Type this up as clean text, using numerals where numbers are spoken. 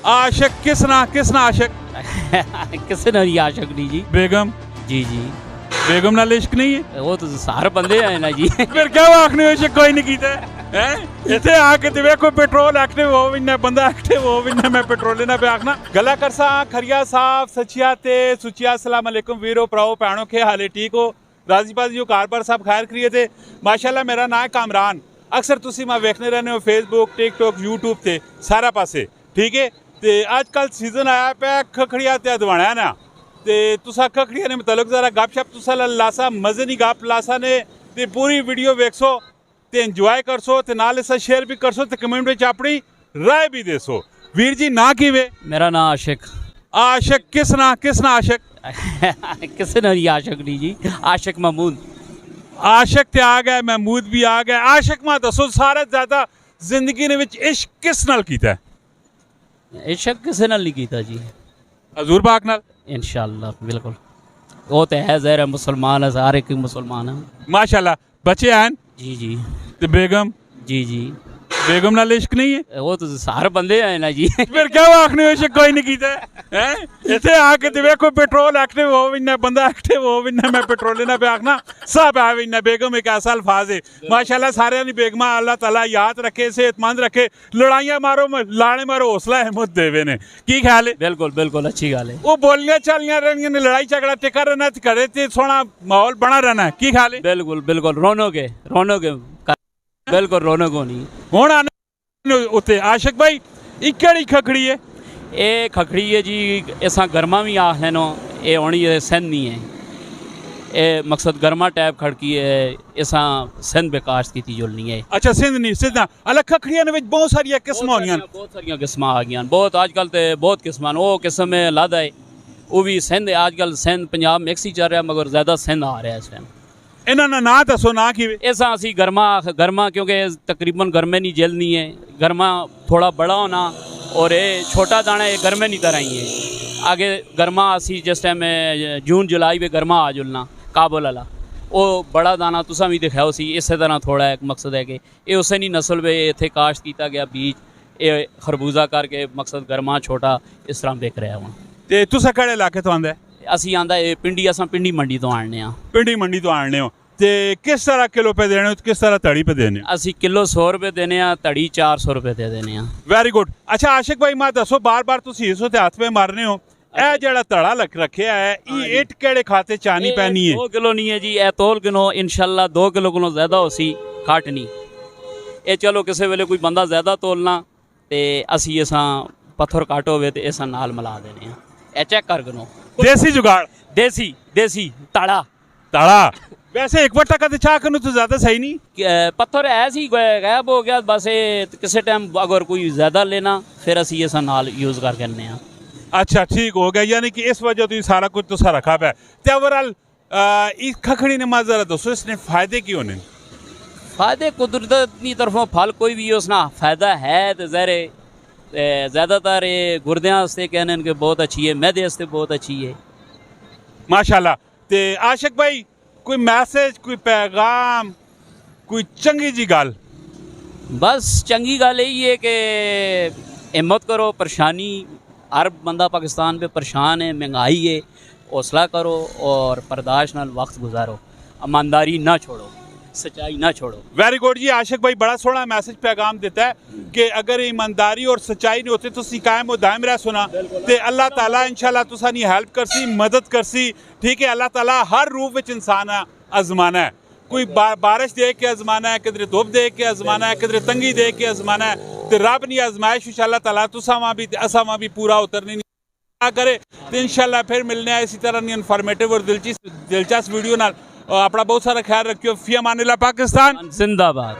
आशिक किस ना आशिक किसी ने नहीं आशक नहीं जी। बेगम जी जी बेगम नाल इश्क नहीं है वो तो सारे बंदे हैं ना जी। फिर क्या आखने इश्क कोई नहीं कीता है इतने आके ते वेखो पेट्रोल एक्टिव हो भी ना बंदा एक्टिव हो भी ना मैं पेट्रोल ना पे आखना गला करसा खरिया साहब सचिया ते सुचिया अस्सलाम वालेकुम वीरो भराओ भैनों के हाले ठीक हो राजी बाजी हो कार पर सब खैर करिए थे माशाल्लाह मेरा नाम है कामरान अक्सर तुसी मैं वेखने रहने हो फेसबुक टिकटॉक यूट्यूब ते सारा पासे ठीक है ते अजकल सीजन आया पे खखड़िया ते अदवाना ना ते तुसा खखड़िया ने मतलब जरा गपशप तुसा लासा मजे नहीं गप लासा ने ते पूरी वीडियो वेखसो ते इंजॉय करसो ते नाल इसा शेयर भी करसो ते कमेंट में अपनी राय भी देसो वीर जी ना कीवे मेरा नाम आशिक। आशिक किस ना आशिक किसी ने नहीं आशक नहीं जी। आशिक महमूद। आशिक ते आ गए महमूद भी आ गए आशिक मां दसो सारे ज्यादा जिंदगी ने विच इश्क किस नाल कीता है इश्क किसी ने नहीं कीता जी। हजूर पाक नाल इंशाअल्लाह बिल्कुल वो तो है ज़ाहिर है मुसलमान है सारे के मुसलमान है। माशाल्लाह बच्चे हैं जी जी ते बेगम जी जी बेगम नाल इश्क नहीं है वो तो सारे बंदे हैं ना जी। फिर क्या आखने इश्क कोई नहीं कीता है इतने आके ते वेखो पेट्रोल एक्टिव हो भी ना बंदा एक्टिव हो भी ना मैं पेट्रोल ना पे आखना सब है भी ना बेगम एक ऐसा अल्फाज है माशाल्लाह सारे नी बेगमा अल्लाह ताला याद रखे सेहतमंद रखे लड़ाइयां मारो लाने मारो हौसला हिम्मत देवे ने की ख्याल है बिल्कुल बिल्कुल अच्छी गल है। वो बोलियां चालियां रहनियां ने लड़ाई झगड़ा टिका रहना ते घरे ते सोना माहौल बना रहना की ख्याल है बिल्कुल बिल्कुल रौनक है बिल्कुल रौनक होनी हुण आने उत्ते आशिक भाई इकड़ी खखड़ी है ये खखड़ी है जी इसा गर्मा भी आखदे नो ये होनी सिंध नहीं है ये मकसद गर्मा टाइप खड़की है इसा सिंध बेकाश की जुलनी है। अच्छा सिंध नहीं सिंध अलग खखड़ियां ने बहुत सारिया किस्म होनियां बहुत सारिया किस्म आ गई बहुत अजकल तो बहुत किस्म वो किस्म है लादा है वो भी सिंध अजकल सिंध पंजाब मिक्स ही चल रहा मगर ज़्यादा सिंध आ रहा है इस टाइम। इन्होंने ना दसो ना कि ऐसा असी गर्मा क्योंकि तकरीबन गर्मे नहीं जलनी है गर्मा थोड़ा बड़ा होना और ये छोटा दाना ये गर्मे नहीं तरह ही है आगे गर्मा असी जिस टाइम जून जुलाई में गर्मा आ जुलना काबुल वाला वो बड़ा दाना तुसा भी दिखाओ सी इस तरह थोड़ा एक मकसद है कि ये उसे नहीं नस्ल में इतने काश्त किया गया बीज ये खरबूजा करके मकसद गर्मा छोटा इस तरह बिक रहा हूँ। ते तुसा केड़े इलाके तो आंदा असी आंदा पिंडी असा पिंडी मंडी तो आने पिंडी मंडी तो आने हो ते किस तरह किलो पे देने हो किस तरह तड़ी पे देने असी किलो 100 रुपये देने तड़ी 400 रुपये दे देने। वेरी गुड अच्छा आशिक भाई मैं दसो बार बार तुसी इस ते हाथ पे मारने हो ए जेड़ा तड़ा लग रखे है ये इट केड़े खाते चानी पैनी है 2 किलो नहीं है जी ए तोल किलो इंशाल्लाह 2 किलो को ज्यादा हो सी घट नहीं ये चलो किसी वेले कोई बंदा ज्यादा तोलना ते असी इसा पत्थर घट होवे ते इसा नाल मिला देने ए चेक कर गनो देसी जुगाड़ देसी देसी तड़ा तड़ा वैसे एक वटा का चाह करूँ तो ज्यादा सही नहीं पत्थर ऐसे ही गायब हो गया बस किसी टाइम अगर कोई ज्यादा लेना फिर असी इसा नाल यूज कर करने अच्छा ठीक हो गया यानी कि इस वजह तो सारा कुछ तो सारा रखा है ते ओवरऑल इस खखड़ी ने जरा दसो इसने फायदे क्यों ने फायदे कुदरत की तरफों फल कोई भी उसना फायदा है तो ज़ाहिर ज़्यादातर ये गुर्दियां वास्ते कहने के बहुत अच्छी है मैदे वास्ते बहुत अच्छी है माशाल्लाह। ते आशिक भाई कोई मैसेज कोई पैगाम कोई चंगी जी गल बस चंगी गल यही है कि हिम्मत करो परेशानी हर बंदा पाकिस्तान पे परेशान है महंगाई है हौसला करो और बर्दाश्त नाल वक्त गुजारो ईमानदारी ना छोड़ो सच्चाई ना छोड़ो। वेरी गुड जी आशिक भाई बड़ा सोहना मैसेज पैगाम देता है कि अगर ईमानदारी और सच्चाई नहीं होती तो कायम और दायम रह सुना तो अल्लाह ताला इंशाल्लाह तुसा नी हेल्प करसी मदद करसी ठीक है। अल्लाह ताला हर रूप विच इंसान आजमाना है कोई बारिश दे के आजमाना है किधरे धुप दे के आजमाना है किधरे तंगी दे के आजमाना है तो रब नी आजमाइश इंशाल्लाह ताला तुसा वहाँ भी असा वहाँ भी पूरा उतरनी करे तो इंशाल्लाह फिर मिलने हैं इसी तरह इन्फॉर्मेटिव और दिलचस्प वीडियो नाल अपना बहुत सारा ख्याल रखियो। फी अमानिल्लाह पाकिस्तान जिंदाबाद।